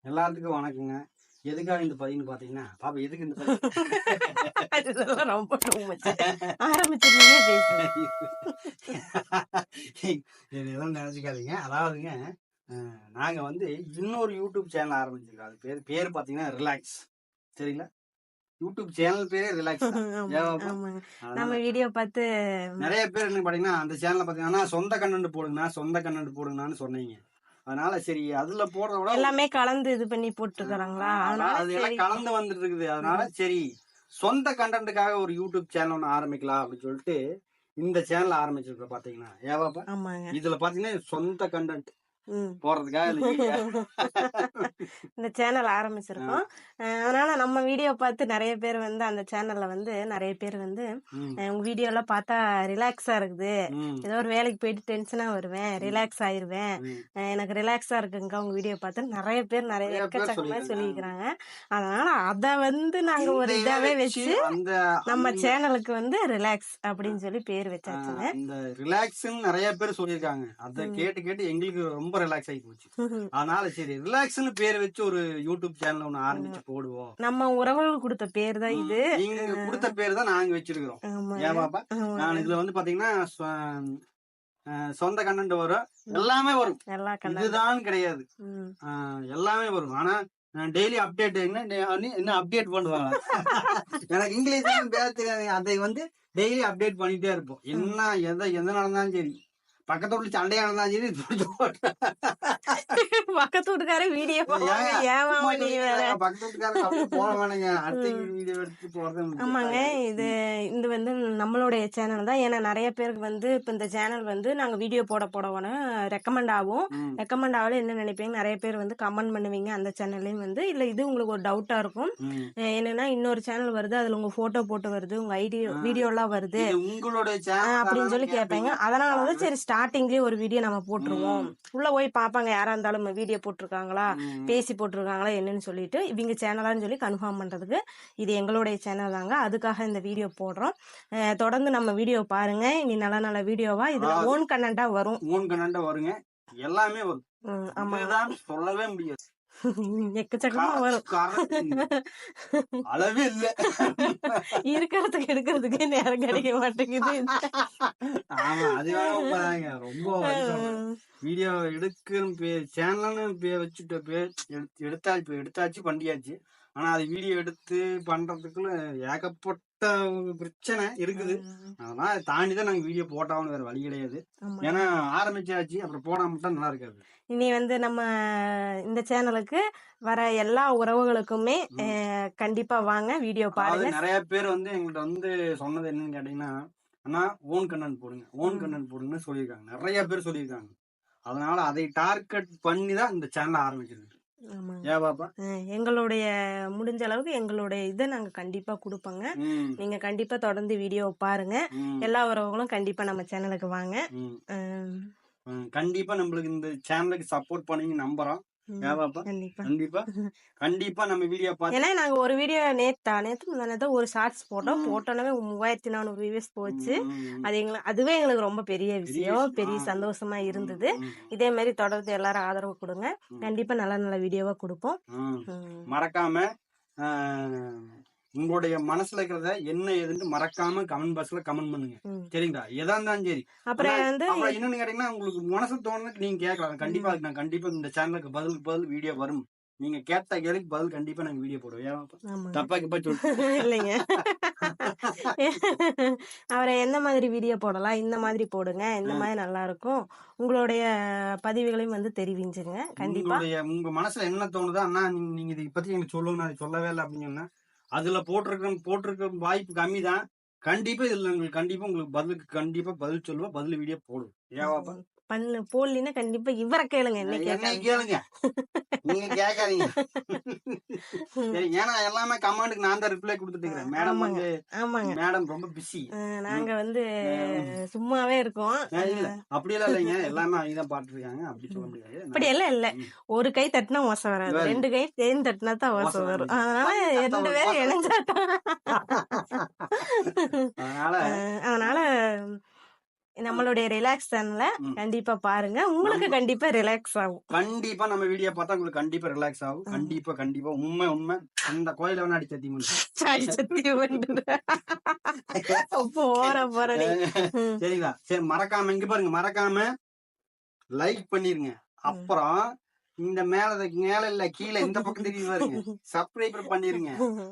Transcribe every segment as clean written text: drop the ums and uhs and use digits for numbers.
எல்லாத்துக்கும் வணக்கங்க. எதுக்காக இந்த பதிவுன்னு பாத்தீங்கன்னா, பாப்பா எதுக்கு இந்த பதிவு? இதெல்லாம் ரொம்ப too much. ஆரம்பிச்சிருந்தீங்க பேசுங்க. இதெல்லாம் நினைச்சுக்காதீங்க. அதாவதுங்க, நாங்க வந்து இன்னொரு யூடியூப் சேனல் ஆரம்பிச்சிருக்கோம். அது பேரு பாத்தீங்கன்னா ரிலாக்ஸ். சரிங்களா? யூடியூப் சேனல் பேரே ரிலாக்ஸ் தான். ஆமாங்க, ஏவாப்பா? ஆமாங்க. அதனால நம்ம வீடியோ பார்த்து நிறைய பேர் என்ன பாத்தீங்கன்னா, அந்த சேனல்ல பாத்தீங்கன்னா சொந்த கண்டென்ட் போடுங்கண்ணா, சொந்த கண்டென்ட் போடுங்கண்ணான்னு சொன்னீங்க. அதனால சரி அதுல போடுறத விட எல்லாமே கலந்து இது பண்ணி போட்டுருக்காங்களா, அதனால அது சரி. எல்லாம் கலந்து வந்துட்டு இருக்குது. அதனால சரி சொந்த கண்டென்ட்டுக்காக ஒரு யூடியூப் சேனல் ஒன்று ஆரம்பிக்கலாம் அப்படின்னு சொல்லிட்டு இந்த சேனல் ஆரம்பிச்சிருக்கோம். பாத்தீங்கன்னா ஏவாப்பா ஆமாங்க. இதுல பாத்தீங்கன்னா சொந்த கண்டென்ட் ம். போறதுக்காக இந்த சேனல் ஆரம்பிச்சிருக்கோம். அதனால நம்ம வீடியோ பார்த்து நிறைய பேர் வந்து அந்த சேனல்ல வந்து நிறைய பேர் வந்து உங்க வீடியோ எல்லாம் பார்த்தா ரிலாக்ஸா இருக்குது, ஏதோ ஒரு வேலைக்கு போயிட்டு டென்ஷனா வருவேன், ரிலாக்ஸ் ஆயிருவேன், எனக்கு ரிலாக்ஸா இருக்குங்க உங்க வீடியோ பார்த்து நிறைய பேர் நிறைய எக்கச்சக்கமா சொல்லியிருக்கிறாங்க. அதனால அத வந்து நாங்க ஒரு இதாவே வச்சு நம்ம சேனலுக்கு வந்து ரிலாக்ஸ் அப்படின்னு சொல்லி பேர் வச்சாச்சுங்க. இந்த ரிலாக்ஸ்ன்னு நிறைய பேர் சொல்லியிருக்காங்க. அதை கேட்டு கேட்டு எங்களுக்கு ரொம்ப ரிலாக்ஸ் ஆகி போச்சு. அதனால சரி ரிலாக்ஸ்ன்னு பேர் வச்சு ஒரு யூடியூப் சேனல் ஒண்ணு ஆரம்பிச்சு போடுவோம். நம்ம உறவுகள் கொடுத்த பேர் தான் இது. நீங்க கொடுத்த பேர் தான் நாங்க வச்சிருக்கிறோம். ஏன் பாப்பா? நான் இதுல வந்து பாத்தீங்கன்னா சொந்த கண்டென்ட் வரும், எல்லாமே வரும், இதுதான் கிடையாது, எல்லாமே வரும். ஆனா டெய்லி அப்டேட் என்ன அப்டேட் பண்ணுவாங்க. எனக்கு இங்கிலீஷ் பேச தெரியாது. அதை வந்து டெய்லி அப்டேட் பண்ணிட்டே இருப்போம். என்ன எந்த நடந்தாலும் சரி, பக்கத்து வீட்டுல சண்டையா நடந்தாலும் சரி பக்கத்து வீட்டுக்கார வீடியோ பக்கத்து வீட்டுக்காரங்க போட வேணாங்க, அடுத்த வீடியோ எடுத்து போறது. ஆமாங்க, இது வந்து நம்மளுடைய சேனல் தான். ஏன்னா நிறைய பேருக்கு வந்து இப்ப இந்த சேனல் வந்து நாங்க வீடியோ போட ரெக்கமெண்ட் ஆகும். ரெக்கமெண்ட் ஆகல என்ன நினைப்பீங்க, நிறைய பேர் வந்து கமெண்ட் பண்ணுவீங்க அந்த சேனல்லையும் வந்து, இல்ல இது உங்களுக்கு ஒரு டவுட்டா இருக்கும், என்னன்னா இன்னொரு சேனல் வருது அதுல உங்க போட்டோ போட்டு வருது, உங்க வீடியோ எல்லாம் வருது உங்களுடைய அப்படின்னு சொல்லி கேட்பீங்க. அதனாலதான் சரி ஸ்டார்டிங்லயே ஒரு வீடியோ நம்ம போட்டுருவோம், உள்ள போய் பாப்பாங்க யாரா இருந்தாலும் வீடியோ போட்டிருக்காங்களா, பேசி போட்டிருக்காங்களா என்னன்னு சொல்லிட்டு இவங்க சேனலான்னு சொல்லி கன்ஃபார்ம் பண்றதுக்கு இது எங்களுடைய சேனல் தாங்க. அதுக்காக இந்த வீடியோ போடுறோம். தொடர்ந்து நம்ம வீடியோ பாருங்க. இனி நல்ல நல்ல வீடியோவா இதுல ஓன் கண்டென்ட்டா வரும். ஓன் கண்டென்ட்டா வருங்க, எல்லாமே வரும். ஆமாதான் சொல்லவே முடியாது, எக்கச்சக்கமா வரும். அளவே இல்ல, இருக்கிறதுக்கு எடுக்கிறதுக்கே நேரம் கிடைக்க மாட்டேங்குது. ஆமா அது வேணாங்க. ரொம்ப வீடியோ எடுக்க சேனல்னு வச்சுட்டு எடுத்தாச்சு பண்ணியாச்சு. ஆனா அது வீடியோ எடுத்து பண்றதுக்குள்ள ஏகப்பட்ட பிரச்சனை இருக்குது. அதனால தாண்டிதான் நாங்க வீடியோ போட்டாலும் வேற வழி கிடையாது. ஏன்னா ஆரம்பிச்சாச்சு, அப்புறம் போடாம தான் நல்லா இருக்காது. இனி வந்து நம்ம இந்த சேனலுக்கு வர எல்லா உறவுகளுக்குமே கண்டிப்பா வாங்க வீடியோ பாருங்க. நிறைய பேர் வந்து எங்கள்கிட்ட வந்து சொன்னது என்னன்னு கேட்டீங்கன்னா, ஆனா ஓன் கண்டென்ட் போடுங்க, ஓன் கண்டென்ட் போடுங்கன்னு சொல்லியிருக்காங்க, நிறைய பேர் சொல்லியிருக்காங்க. அதனால அதை டார்கெட் பண்ணி தான் இந்த சேனல் ஆரம்பிச்சிருக்கு. எங்களுடைய முடிஞ்ச அளவுக்கு எங்களுடைய இதை நாங்க கண்டிப்பா கொடுப்போங்க. நீங்க கண்டிப்பா தொடர்ந்து வீடியோ பாருங்க. எல்லா உறவுகளும் கண்டிப்பா நம்ம சேனலுக்கு வாங்க. கண்டிப்பா நம்மளுக்கு இந்த சேனலுக்கு சப்போர்ட் பண்ணி நம்புறோம். கண்டிப்பா நம்ம வீடியோ பார்த்து, ஏன்னா நாங்க ஒரு வீடியோ நேத்து ஒரு ஷார்ட்ஸ் போட்டோம், போட்டோன்னே 3400 வியூஸ் போச்சு. அதுவே எங்களுக்கு ரொம்ப பெரிய விஷயம், பெரிய சந்தோஷமா இருந்தது. இதே மாதிரி தொடர்ந்து எல்லாரும் ஆதரவு கொடுங்க. கண்டிப்பா நல்ல நல்ல வீடியோவா கொடுப்போம். மறக்காம உங்களுடைய மனசுல இருக்கிறத என்ன ஏதுன்னு மறக்காம கமெண்ட் பாக்ஸ்ல கமெண்ட் பண்ணுங்க. சரிங்களா? எதா இருந்தாலும் சரி. அப்புறம் என்னன்னு கேட்டீங்கன்னா, உங்களுக்கு மனசு தோணுது நீங்க கேட்கலாம். கண்டிப்பா நான் கண்டிப்பா இந்த சேனலுக்கு பதில் வீடியோ வரும். நீங்க கேட்ட கேள்விக்கு பதில் கண்டிப்பா நாங்க வீடியோ போடுவோம். தப்பா சொல்லு இல்லைங்க. அவரை எந்த மாதிரி வீடியோ போடலாம், இந்த மாதிரி போடுங்க, இந்த மாதிரி நல்லா இருக்கும், உங்களுடைய பதிவுகளையும் வந்து தெரிவிச்சுங்க. கண்டிப்பா உங்க மனசுல என்ன தோணுதோ, அண்ணா நீங்க இதை பத்தி எனக்கு சொல்லுங்க, நான் சொல்லவே இல்லை அப்படின்னு சொன்னா அதுல போட்டிருக்க வாய்ப்பு கம்மி தான். கண்டிப்பா இதுல உங்களுக்கு பதில் சொல்லுவோம், பதில் வீடியோ போடுவோம். ஏவாப்பா போடலின்னா கண்டிப்பா இவரை கேளுங்க, என்ன கேளுங்க, நீங்க கேட்காதீங்க. ஏன்னா எல்லாமே கமெண்ட்க்கு நான் தான் ரிப்ளை கொடுத்துட்டு இருக்கிறேன். மேடம் வந்து மேடம் ரொம்ப பிஸி, நாங்க வந்து சும்மாவே இருக்கோம். இல்ல அப்படியெல்லாம் இல்லைங்க, எல்லாமே அவங்க தான் பாத்துட்டு இருக்காங்க. அப்படி சொல்ல முடியாது. அப்படி எல்லாம் இல்ல, ஒரு கை தட்டினா ஓசை வராது, 2 கை சேர்ந்து தட்டினா தான் ஓசை வரும். அதனால 2 பேரும் இணைஞ்சாட்டம். அதனால நம்மளுடைய ரிலாக்ஸ் சேனலை கண்டிப்பா பாருங்க, உங்களுக்கு கண்டிப்பா ரிலாக்ஸ் ஆகும். கண்டிப்பா நம்ம வீடியோ பார்த்தா உங்களுக்கு கண்டிப்பா ரிலாக்ஸ் ஆகும். கண்டிப்பா உண்மை அந்த கோயில வேணா அடி சரிங்களா? சரி, மறக்காம இங்க பாருங்க, மறக்காம லைக் பண்ணிருங்க. அப்புறம் இந்த மேல இல்ல கீழே இந்த பக்கம் தெரியுது பாருங்க, சப்ஸ்கிரைபர் பண்ணிருங்க.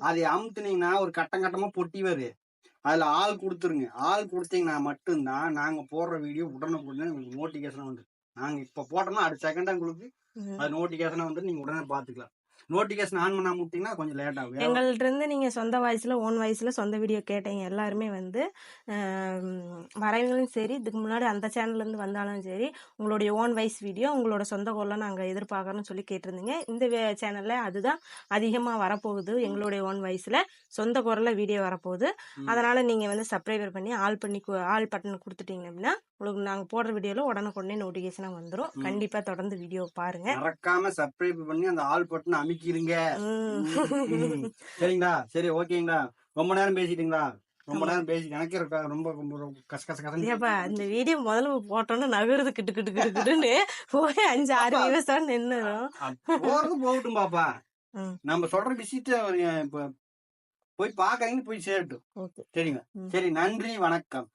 அதை அமுத்துனீங்கன்னா ஒரு கட்டமா பொட்டி வரும், அதுல ஆள் கொடுத்துருங்க. ஆள் கொடுத்தீங்கன்னா மட்டும்தான் நாங்க போடுற வீடியோ உடனுக்குடனே உங்களுக்கு நோட்டிபிகேஷன் வந்து, நாங்க இப்ப போட்டோம்னா அடுத்த செகண்டா உங்களுக்கு அது நோட்டிபிகேஷன் வந்து நீங்க உடனே பாத்துக்கலாம். நோட்டிபிகேஷன் ஆன் பண்ணாம விட்டீங்கன்னா கொஞ்சம் லேட் ஆகும். எங்கள்ட்ட இருந்து நீங்க சொந்த வாய்ஸ்ல ஓன் வாய்ஸ்ல சொந்த வீடியோ கேட்டீங்க எல்லாருமே வந்து வரவங்களும் சரி, இதுக்கு முன்னாடி அந்த சேனல்ல இருந்து வந்தாலும் சரி, உங்களுடைய ஓன் வாய்ஸ் வீடியோ உங்களோட சொந்த குரலை நாங்க எதிர்பார்க்கறோம்னு சொல்லி கேட்டிருந்தீங்க. இந்த சேனல்ல அதுதான் அதிகமா வரப்போகுது. எங்களுடைய ஓன் வாய்ஸ்ல சொந்த குரல்ல வீடியோ வரப்போகுது. அதனால நீங்க வந்து சப்ஸ்கிரைபர் பண்ணி ஆல் பட்டன் கொடுத்துட்டீங்க அப்படின்னா உங்களுக்கு நாங்க போடுற வீடியோல உடனுக்குடனே நோட்டிபிகேஷனா வந்துடும். கண்டிப்பா தொடர்ந்து வீடியோ பாருங்க. மறக்காம சப்ஸ்கிரைப் பண்ணி அந்த ஆல் பட்டன் அமைக்கிருங்க. சரிங்களா? சரி, ஓகேங்களா? ரொம்ப நேரம் பேசிட்டீங்களா? ரொம்ப நேரம் பேசி எனக்கே ரொம்ப கச இந்த வீடியோ முதல்ல போட்டோன்னு நகருது கிட்டு கிட்டு கிட்டு கிட்டுன்னு போய் 5-6 நிமிஷம் நின்னுரும். போகட்டும் பாப்பா, நம்ம சொல்ற விஷயத்த போய் பாக்குறீங்கன்னு போய் சேரட்டும். சரிங்க? சரி, நன்றி, வணக்கம்.